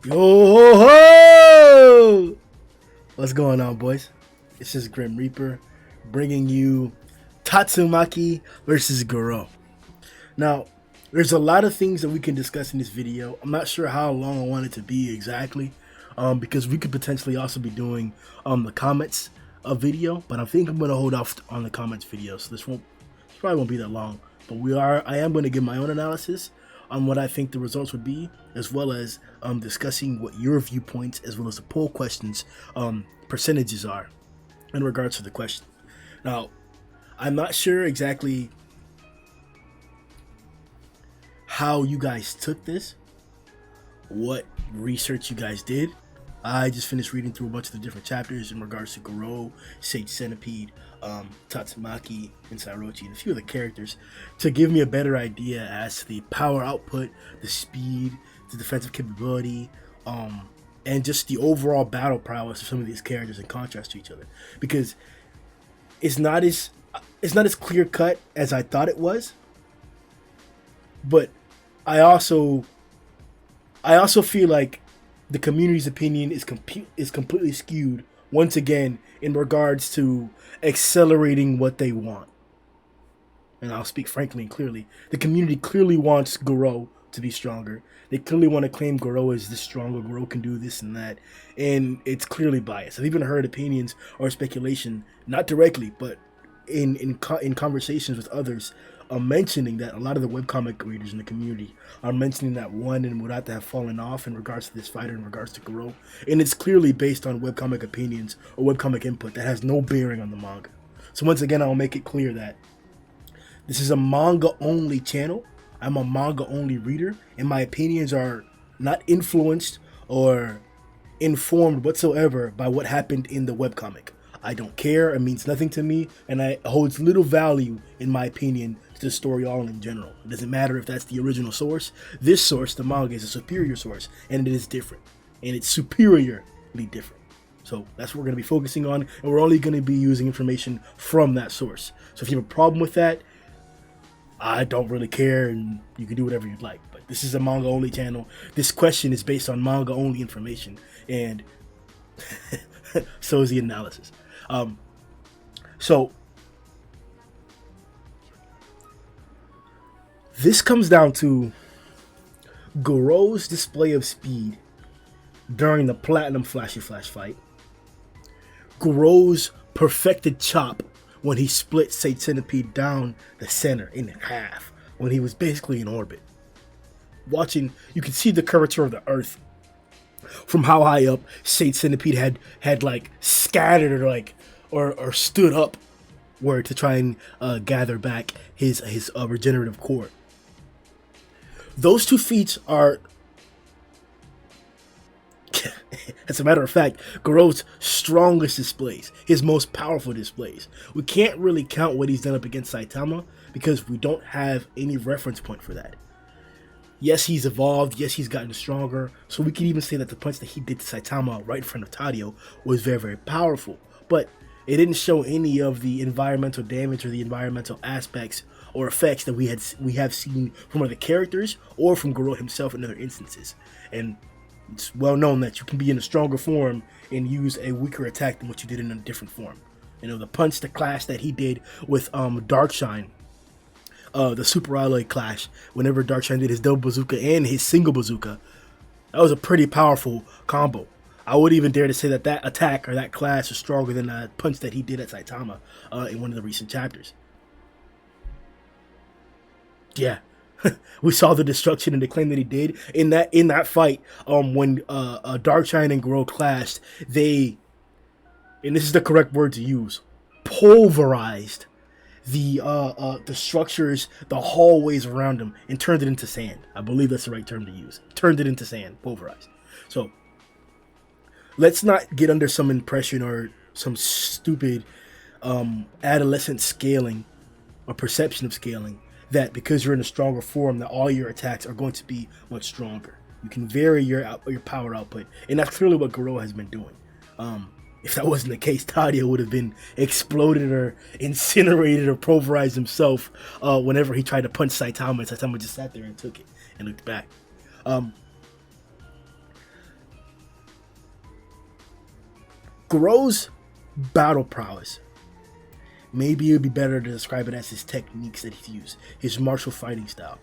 Yo ho ho! What's going on, boys? This is Grim Reaper bringing you Tatsumaki versus Garou. Now, there's a lot of things that we can discuss in this video. I'm not sure how long I want it to be exactly, because we could potentially also be doing the comments video, but I think I'm going to hold off on the comments video, so this probably won't be that long. But I am going to give my own analysis on what I think the results would be, as well as discussing what your viewpoints, as well as the poll questions percentages are in regards to the question. Now, I'm not sure exactly how you guys took this, what research you guys did. I just finished reading through a bunch of the different chapters in regards to Garou, Sage Centipede, Tatsumaki, and Sairochi, and a few of the characters to give me a better idea as to the power output, the speed, the defensive capability, and just the overall battle prowess of some of these characters in contrast to each other. Because it's not as clear cut as I thought it was, but I also feel like the community's opinion is completely skewed once again in regards to accelerating what they want. And I'll speak frankly and clearly. The community clearly wants Garou to be stronger. They clearly want to claim Garou is this stronger. Garou can do this and that, and it's clearly biased. I've even heard opinions or speculation, not directly, but in conversations with others, mentioning that a lot of the webcomic readers in the community are mentioning that one and Murata have fallen off in regards to this fighter, in regards to Garou, and it's clearly based on webcomic opinions or webcomic input that has no bearing on the manga. So once again, I'll make it clear that this is a manga-only channel. I'm a manga-only reader, and my opinions are not influenced or informed whatsoever by what happened in the webcomic. I don't care. It means nothing to me, and it holds little value, in my opinion, to the story all in general. It doesn't matter if that's the original source. This source, the manga, is a superior source, and it is different, and it's superiorly different. So that's what we're going to be focusing on, and we're only going to be using information from that source. So if you have a problem with that, I don't really care, and you can do whatever you'd like. But this is a manga-only channel. This question is based on manga-only information, and so is the analysis. So this comes down to Garou's display of speed during the Platinum Flashy Flash fight, Garou's perfected chop when he split Sage Centipede down the center in half when he was basically in orbit. You can see the curvature of the earth from how high up Sage Centipede had like scattered or stood up where to try and gather back his regenerative core. Those two feats are, as a matter of fact, Garou's strongest displays, his most powerful displays. We can't really count what he's done up against Saitama because we don't have any reference point for that. Yes, he's evolved. Yes, he's gotten stronger. So we can even say that the punch that he did to Saitama right in front of Tadio was very, very powerful. But it didn't show any of the environmental damage or the environmental aspects or effects that we have seen from other characters or from Garou himself in other instances. And it's well known that you can be in a stronger form and use a weaker attack than what you did in a different form. You know, the clash that he did with Darkshine, the Super Alloy clash, whenever Darkshine did his double bazooka and his single bazooka, that was a pretty powerful combo. I would even dare to say that attack or that clash is stronger than that punch that he did at Saitama in one of the recent chapters. Yeah, we saw the destruction and the claim that he did in that fight. When Darkshine and Garou clashed, they, and this is the correct word to use, pulverized the structures, the hallways around him, and turned it into sand. I believe that's the right term to use. Turned it into sand, pulverized. So let's not get under some impression or some stupid adolescent scaling or perception of scaling that because you're in a stronger form that all your attacks are going to be much stronger. You can vary your power output, and that's clearly what Garou has been doing. If that wasn't the case, Tadio would have been exploded or incinerated or pulverized himself whenever he tried to punch Saitama, and Saitama just sat there and took it and looked back. Garou's battle prowess, maybe it would be better to describe it as his techniques that he's used, his martial fighting style,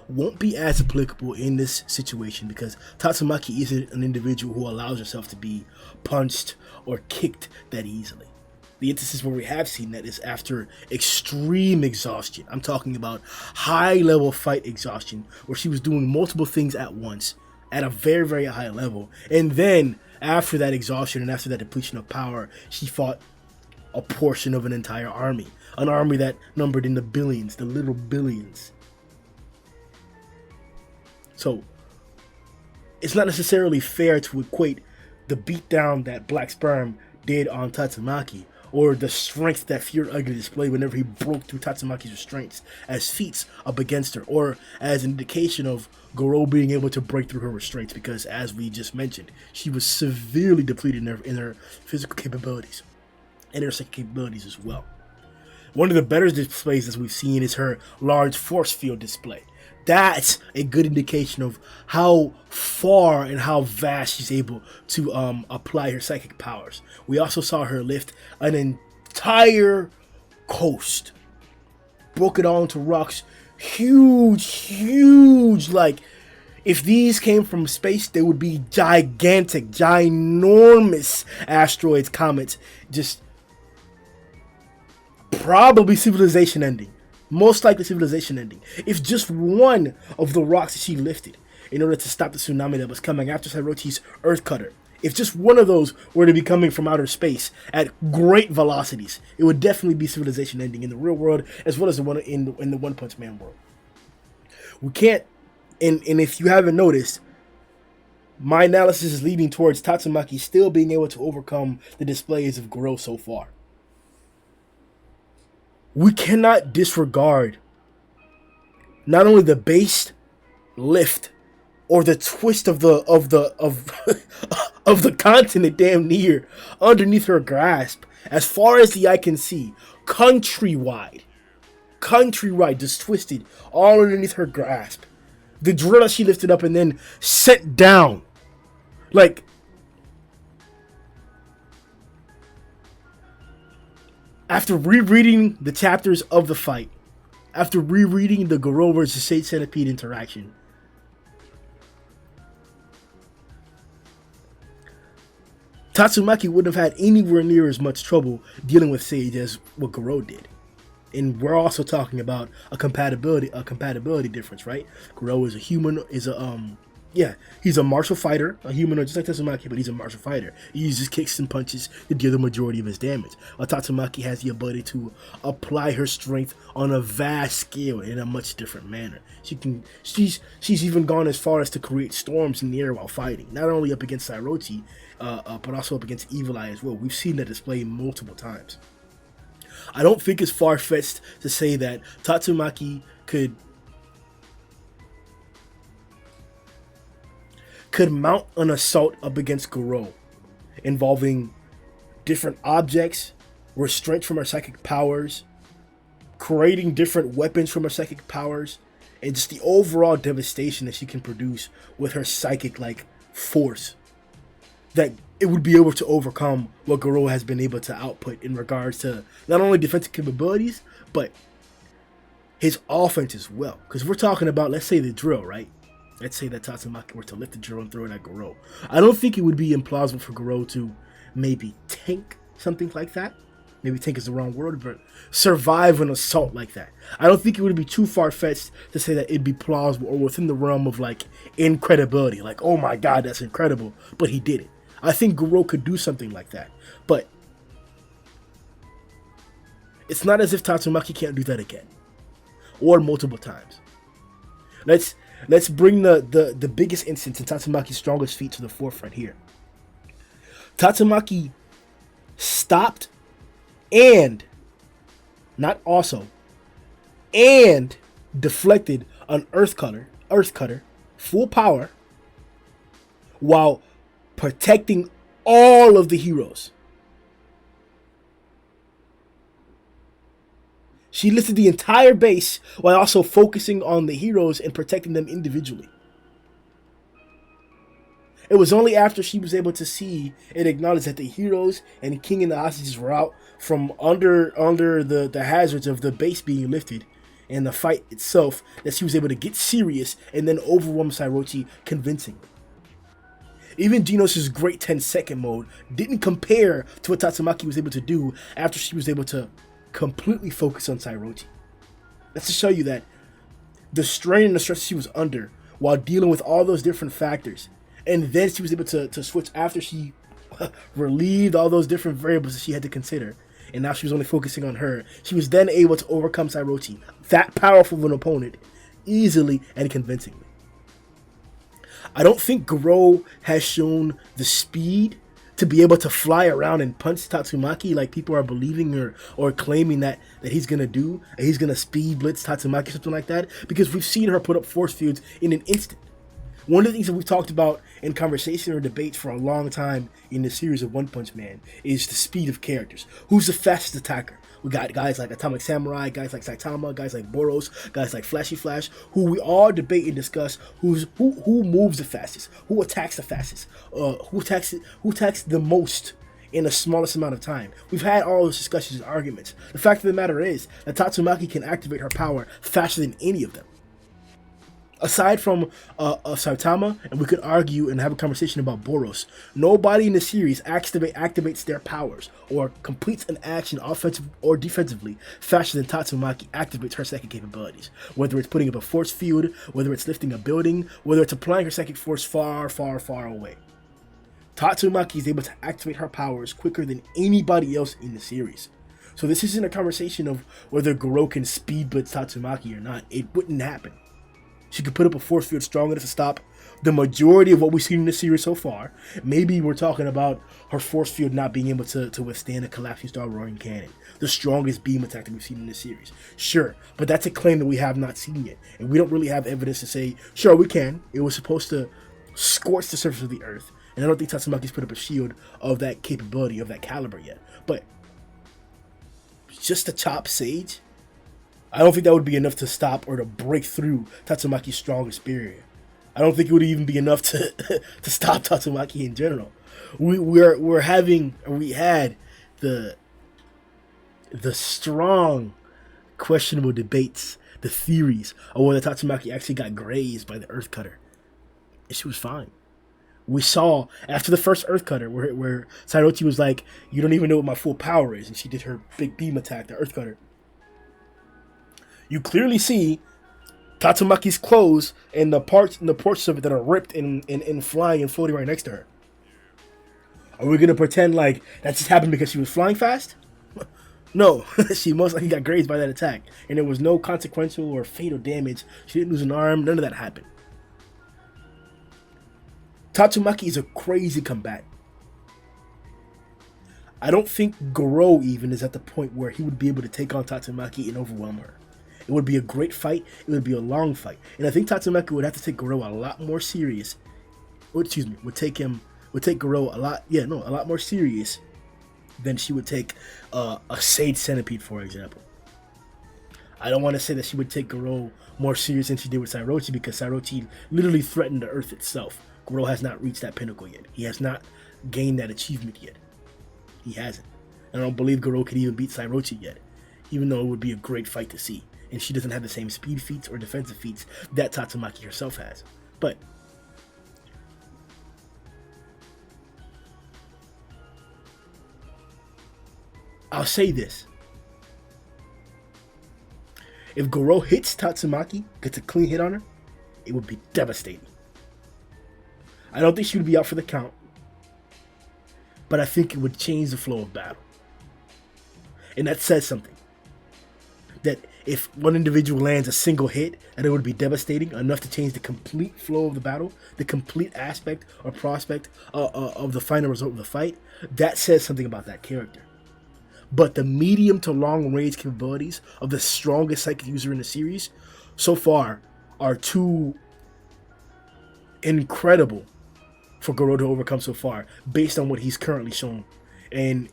won't be as applicable in this situation because Tatsumaki isn't an individual who allows herself to be punched or kicked that easily. The instances where we have seen that is after extreme exhaustion. I'm talking about high level fight exhaustion where she was doing multiple things at once at a very, very high level. And then after that exhaustion and after that depletion of power, she fought a portion of an entire army. An army that numbered in the billions, the little billions. So it's not necessarily fair to equate the beatdown that Black Sperm did on Tatsumaki or the strength that Fear Ugly displayed whenever he broke through Tatsumaki's restraints as feats up against her, or as an indication of Garou being able to break through her restraints, because as we just mentioned, she was severely depleted in her physical capabilities and her psychic capabilities as well. One of the better displays as we've seen is her large force field display. That's a good indication of how far and how vast she's able to apply her psychic powers. We also saw her lift an entire coast, broke it all into rocks, huge, like if these came from space, they would be gigantic, ginormous asteroids, comets, just probably civilization ending. Most likely civilization ending. If just one of the rocks that she lifted in order to stop the tsunami that was coming after Sairochi's Earth Cutter, if just one of those were to be coming from outer space at great velocities, it would definitely be civilization ending in the real world as well as the one in the One Punch Man world. We can't, and if you haven't noticed, my analysis is leading towards Tatsumaki still being able to overcome the displays of Garou so far. We cannot disregard not only the base lift or the twist of the of the continent damn near underneath her grasp, as far as the eye can see, countrywide, just twisted all underneath her grasp. The drill that she lifted up and then sent down, like. After rereading the chapters of the fight, after rereading the Garou versus Sage Centipede interaction, Tatsumaki wouldn't have had anywhere near as much trouble dealing with Sage as what Garou did. And we're also talking about a compatibility difference, right? Garou is a human, he's a martial fighter, a humanoid just like Tatsumaki, but he's a martial fighter. He uses kicks and punches to deal the majority of his damage. While Tatsumaki has the ability to apply her strength on a vast scale in a much different manner. She's even gone as far as to create storms in the air while fighting, not only up against Sairochi, but also up against Evil Eye as well. We've seen that display multiple times. I don't think it's far-fetched to say that Tatsumaki could mount an assault up against Garou, involving different objects, restraint from her psychic powers, creating different weapons from her psychic powers, and just the overall devastation that she can produce with her psychic force, that it would be able to overcome what Garou has been able to output in regards to not only defensive capabilities, but his offense as well. Because we're talking about, let's say, the drill, right? Let's say that Tatsumaki were to lift the drill and throw it at Garou. I don't think it would be implausible for Garou to maybe tank something like that. Maybe tank is the wrong word, but survive an assault like that. I don't think it would be too far-fetched to say that it'd be plausible or within the realm of incredibility. Like, oh my god, that's incredible, but he did it. I think Garou could do something like that, but it's not as if Tatsumaki can't do that again or multiple times. Let's bring the biggest instance in Tatsumaki's strongest feat to the forefront here. Tatsumaki stopped and deflected an Earth Cutter, full power, while protecting all of the heroes. She lifted the entire base while also focusing on the heroes and protecting them individually. It was only after she was able to see and acknowledge that the heroes and king and the hostages were out from under the hazards of the base being lifted and the fight itself that she was able to get serious and then overwhelm Sairochi convincingly. Even Genos' great 10-second mode didn't compare to what Tatsumaki was able to do after she was able to completely focus on Sairochi. That's to show you that the strain and the stress she was under while dealing with all those different factors, and then she was able to switch after she relieved all those different variables that she had to consider, and now she was only focusing on her. She was then able to overcome Sairochi, that powerful of an opponent, easily and convincingly. I don't think Garou has shown the speed to be able to fly around and punch Tatsumaki like people are believing or claiming that he's going to do. He's going to speed blitz Tatsumaki or something like that, because we've seen her put up force fields in an instant. One of the things that we've talked about in conversation or debates for a long time in the series of One Punch Man is the speed of characters. Who's the fastest attacker? We got guys like Atomic Samurai, guys like Saitama, guys like Boros, guys like Flashy Flash, who we all debate and discuss who moves the fastest, who attacks the fastest, who attacks the most in the smallest amount of time. We've had all those discussions and arguments. The fact of the matter is that Tatsumaki can activate her power faster than any of them. Aside from Saitama, and we could argue and have a conversation about Boros, nobody in the series activates their powers or completes an action offensive or defensively faster than Tatsumaki activates her second capabilities. Whether it's putting up a force field, whether it's lifting a building, whether it's applying her second force far, far, far away. Tatsumaki is able to activate her powers quicker than anybody else in the series. So this isn't a conversation of whether Garou can speed blitz Tatsumaki or not. It wouldn't happen. She could put up a force field strong enough to stop the majority of what we've seen in the series so far. Maybe we're talking about her force field not being able to withstand a collapsing star roaring cannon, the strongest beam attack that we've seen in the series. Sure, but that's a claim that we have not seen yet, and we don't really have evidence to say, sure, we can. It was supposed to scorch the surface of the earth, and I don't think Tatsumaki's put up a shield of that capability, of that caliber yet. But just to chop Sage, I don't think that would be enough to stop or to break through Tatsumaki's strongest barrier. I don't think it would even be enough to to stop Tatsumaki in general. We had the strong, questionable debates, the theories of whether Tatsumaki actually got grazed by the Earth Cutter, and she was fine. We saw after the first Earth Cutter where Sairochi was like, "You don't even know what my full power is," and she did her big beam attack, the Earth Cutter. You clearly see Tatsumaki's clothes and the portions of it that are ripped and flying and floating right next to her. Are we gonna pretend like that just happened because she was flying fast? No, she most likely got grazed by that attack, and there was no consequential or fatal damage. She didn't lose an arm. None of that happened. Tatsumaki is a crazy combatant. I don't think Garou even is at the point where he would be able to take on Tatsumaki and overwhelm her. It would be a great fight. It would be a long fight. And I think Tatsumaki would have to take Garou a lot more serious. Would take Garou a lot more serious than she would take a Sage Centipede, for example. I don't want to say that she would take Garou more serious than she did with Sairochi, because Sairochi literally threatened the earth itself. Garou has not reached that pinnacle yet. He has not gained that achievement yet. He hasn't. I don't believe Garou could even beat Sairochi yet, even though it would be a great fight to see. And she doesn't have the same speed feats or defensive feats that Tatsumaki herself has. But I'll say this. If Garou hits Tatsumaki, gets a clean hit on her, it would be devastating. I don't think she would be out for the count, but I think it would change the flow of battle. And that says something. That if one individual lands a single hit, and it would be devastating enough to change the complete flow of the battle, the complete aspect or prospect of the final result of the fight, that says something about that character. But the medium to long range capabilities of the strongest psychic user in the series so far are too incredible for Garou to overcome so far, based on what he's currently shown, and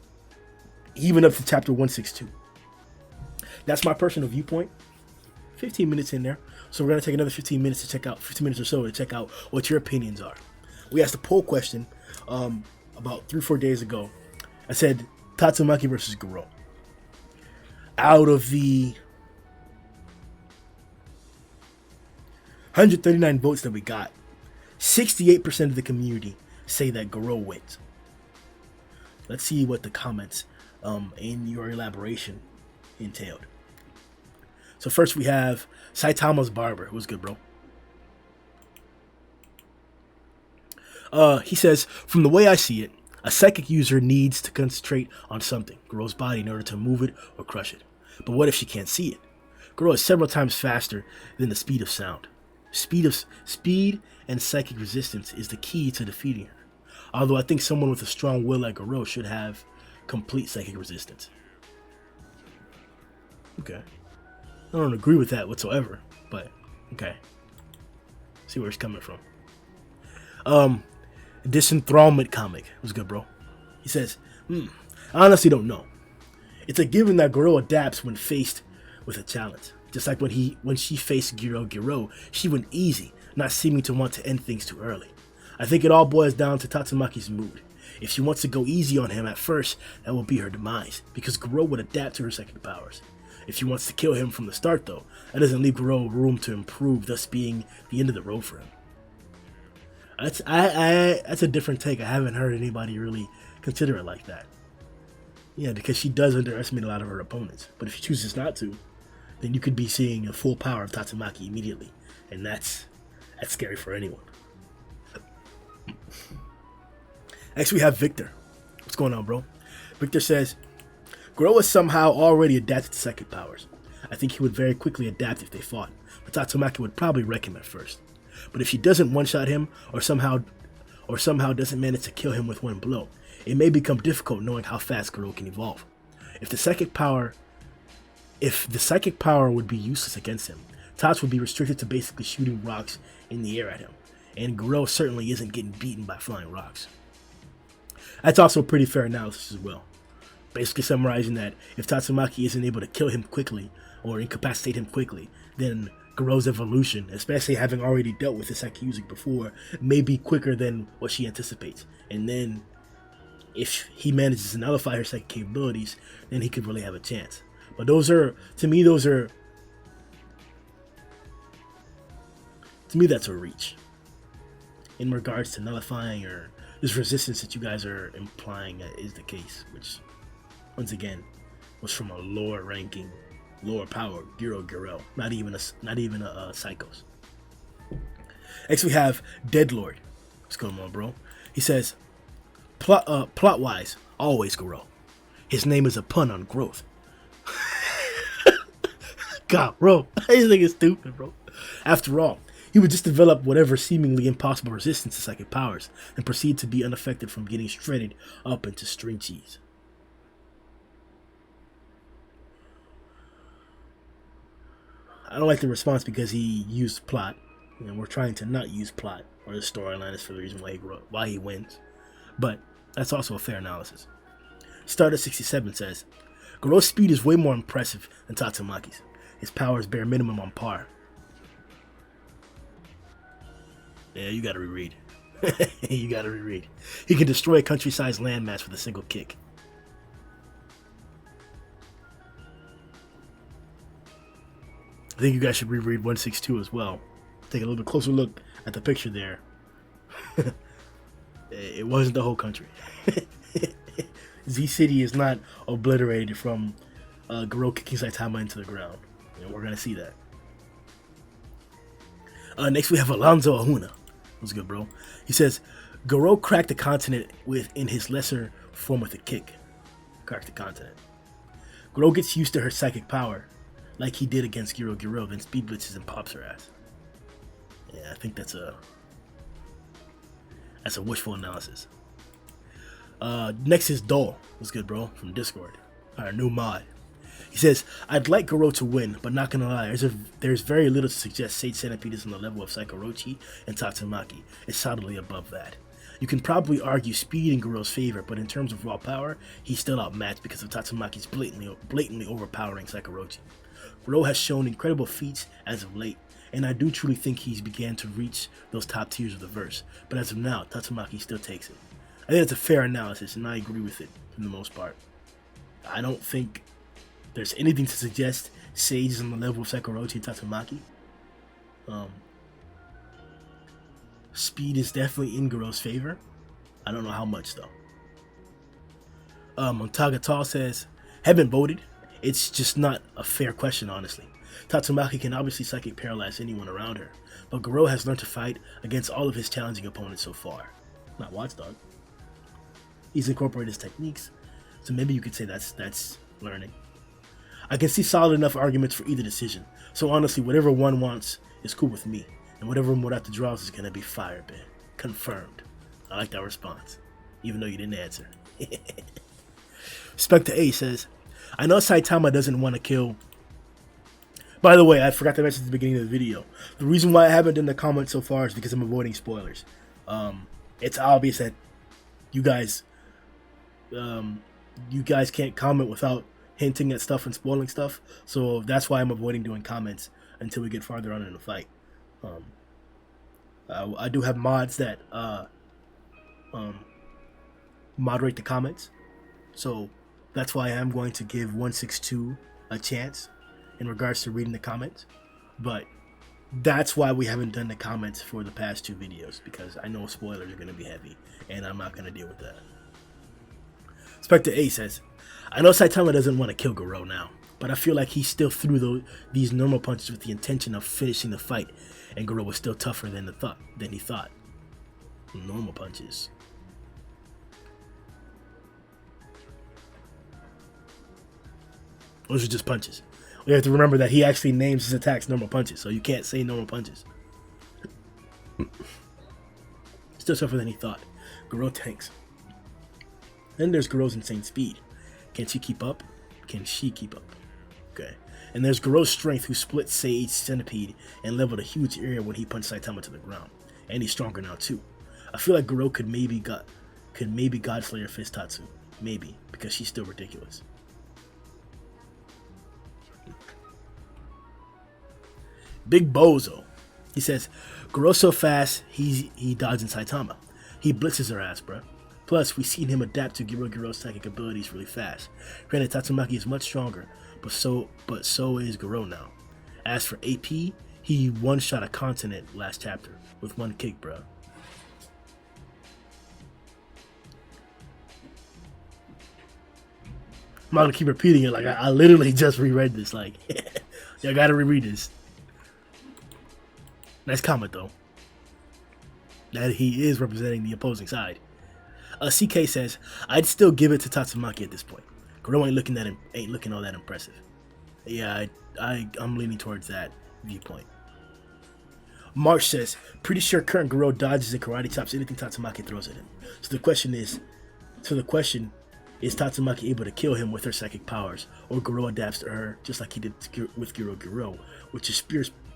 even up to chapter 162. That's my personal viewpoint. 15 minutes in there, so we're gonna take another 15 minutes or so to check out what your opinions are. We asked a poll question about 3-4 days ago. I said Tatsumaki versus Garou. Out of the 139 votes that we got, 68% of the community say that Garou wins. Let's see what the comments in your elaboration entailed. So first we have Saitama's Barber. It was good, bro. He says, from the way I see it, a psychic user needs to concentrate on something, Garou's body, in order to move it or crush it. But what if she can't see it? Garou is several times faster than the speed of sound. Speed and psychic resistance is the key to defeating her. Although I think someone with a strong will like Garou should have complete psychic resistance. Okay. I don't agree with that whatsoever, but okay. See where it's coming from. Disenthrallment comic. It was good, bro. He says, I honestly don't know. It's a given that Garou adapts when faced with a challenge. Just like when she faced Garou, she went easy, not seeming to want to end things too early. I think it all boils down to Tatsumaki's mood. If she wants to go easy on him at first, that will be her demise, because Garou would adapt to her psychic powers. If she wants to kill him from the start, though, that doesn't leave Garou room to improve, thus being the end of the road for him. That's a different take. I haven't heard anybody really consider it like that. Yeah, because she does underestimate a lot of her opponents. But if she chooses not to, then you could be seeing a full power of Tatsumaki immediately. And that's scary for anyone. Next we have Victor. What's going on, bro? Victor says, Garou is somehow already adapted to psychic powers. I think he would very quickly adapt if they fought, but Tatsumaki would probably wreck him at first. But if she doesn't one-shot him, or somehow doesn't manage to kill him with one blow, it may become difficult knowing how fast Garou can evolve. If the psychic power would be useless against him, Tats would be restricted to basically shooting rocks in the air at him, and Garou certainly isn't getting beaten by flying rocks. That's also a pretty fair analysis as well. Basically summarizing that if Tatsumaki isn't able to kill him quickly or incapacitate him quickly, then Garou's evolution, especially having already dealt with the psychic using before, may be quicker than what she anticipates. And then if he manages to nullify her psychic capabilities, then he could really have a chance. But to me that's a reach in regards to nullifying or this resistance that you guys are implying is the case, which once again was from a lower ranking, lower power Garou, not even a Psychos. Next we have Deadlord. What's going on, bro? He says, plot wise, always Garou. His name is a pun on growth. God, bro, this thing is stupid, bro. After all, he would just develop whatever seemingly impossible resistance to psychic powers and proceed to be unaffected from getting shredded up into string cheese. I don't like the response because he used plot, and we're trying to not use plot or the storyline is for the reason why he wins. But that's also a fair analysis. Starter67 says, Garou's speed is way more impressive than Tatsumaki's. His power is bare minimum on par. Yeah, you gotta reread. You gotta reread. He can destroy a country-sized landmass with a single kick. I think you guys should reread 162 as well. Take a little bit closer look at the picture there. It wasn't the whole country. Z City is not obliterated from Garou kicking Saitama into the ground. We're gonna see that. Next we have Alonzo Ahuna. What's good, bro? He says, Garou cracked the continent in his lesser form with a kick. Cracked the continent. Garou gets used to her psychic power, like he did against Garou, then speed blitzes and pops her ass. Yeah, I think that's a wishful analysis. Next is Dole. What's good, bro? From Discord. Our new mod. He says, I'd like Garou to win, but not gonna lie, there's very little to suggest Sage Centipede is on the level of Psychorochi and Tatsumaki. It's solidly above that. You can probably argue speed in Garou's favor, but in terms of raw power, he's still outmatched because of Tatsumaki's blatantly overpowering Psychorochi. Garou has shown incredible feats as of late, and I do truly think he's began to reach those top tiers of the verse. But as of now, Tatsumaki still takes it. I think it's a fair analysis, and I agree with it for the most part. I don't think there's anything to suggest Sage is on the level of Sekorochi and Tatsumaki. Speed is definitely in Garou's favor. I don't know how much though. Montagatal says, haven't voted. It's just not a fair question, honestly. Tatsumaki can obviously psychic paralyze anyone around her, but Garou has learned to fight against all of his challenging opponents so far. Not Watchdog. He's incorporated his techniques, so maybe you could say that's learning. I can see solid enough arguments for either decision, so honestly, whatever one wants is cool with me, and whatever Murata draws is gonna be fire, man. Confirmed. I like that response, even though you didn't answer. Spectre A says, I know Saitama doesn't want to kill. By the way, I forgot to mention at the beginning of the video. The reason why I haven't done the comment so far is because I'm avoiding spoilers. It's obvious that you guys can't comment without hinting at stuff and spoiling stuff. So that's why I'm avoiding doing comments until we get farther on in the fight. I do have mods that moderate the comments. So that's why I'm going to give 162 a chance in regards to reading the comments. But that's why we haven't done the comments for the past 2 videos, because I know spoilers are going to be heavy, and I'm not going to deal with that. Spectre A says, I know Saitama doesn't want to kill Garou now, but I feel like he still threw these normal punches with the intention of finishing the fight, and Garou was still tougher than he thought. Normal punches. Those are just punches. We have to remember that he actually names his attacks normal punches, so you can't say normal punches. Still tougher than he thought. Garou tanks. Then there's Garou's insane speed. Can she keep up? Can she keep up? Okay. And there's Garou's strength, who split Sage's centipede and leveled a huge area when he punched Saitama to the ground. And he's stronger now too. I feel like Garou could maybe Godslayer fist Tatsu. Maybe, because she's still ridiculous. Big Bozo. He says, Garou so fast, he dodging Saitama. He blitzes her ass, bruh. Plus, we've seen him adapt to Garou's psychic abilities really fast. Granted, Tatsumaki is much stronger, but so is Garou now. As for AP, he one-shot a continent last chapter with one kick, bruh. I'm not gonna keep repeating it, like I literally just reread this, like, y'all gotta reread this. Nice comment, though, that he is representing the opposing side. CK says, I'd still give it to Tatsumaki at this point. Garou ain't looking all that impressive. Yeah, I'm leaning towards that viewpoint. Marsh says, pretty sure current Garou dodges and karate chops anything Tatsumaki throws at him. So the question is Tatsumaki able to kill him with her psychic powers, or Garou adapts to her just like he did with Garou, which is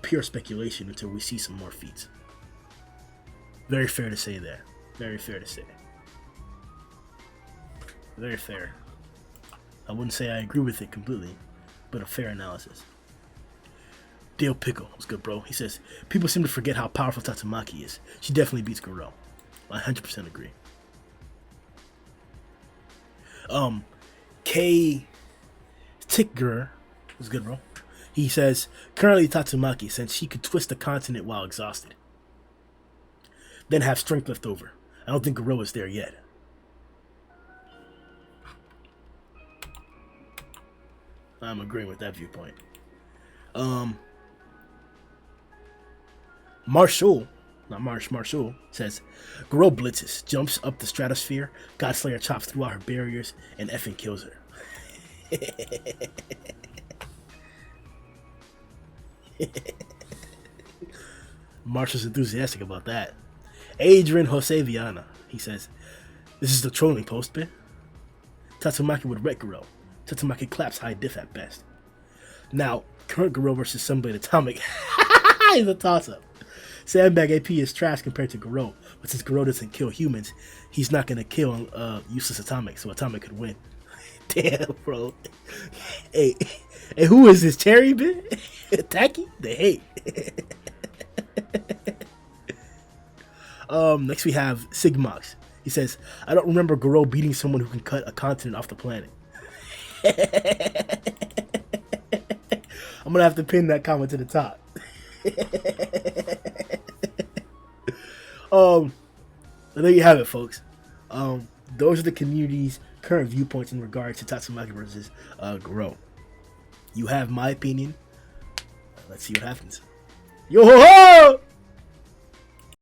pure speculation until we see some more feats. Very fair to say there. Very fair to say. Very fair. I wouldn't say I agree with it completely, but a fair analysis. Dale Pickle, what's good, bro? He says, people seem to forget how powerful Tatsumaki is. She definitely beats Garou. I 100% agree. K Tickger, what's good, bro? He says, currently Tatsumaki, since she could twist the continent while exhausted, then have strength left over. I don't think Garou is there yet. I'm agreeing with that viewpoint. Marshall says, Garou blitzes, jumps up the stratosphere, Godslayer chops throughout her barriers, and effing kills her. Marshall's enthusiastic about that. Adrian Jose Viana, he says, this is the trolling post bit. Tatsumaki would wreck Garou. Tatsumaki claps high diff at best. Now, current Garou versus Sunblade Atomic is a toss-up. Sandbag AP is trash compared to Garou, but since Garou doesn't kill humans, he's not gonna kill useless Atomic, so Atomic could win. Damn, bro. Hey, who is this Cherry bit? Tacky? They hate. Next we have Sigmox. He says, I don't remember Garou beating someone who can cut a continent off the planet. I'm gonna have to pin that comment to the top. There you have it, folks. Those are the community's current viewpoints in regards to Tatsumaki versus Garou. You have my opinion. Let's see what happens. Yo ho ho!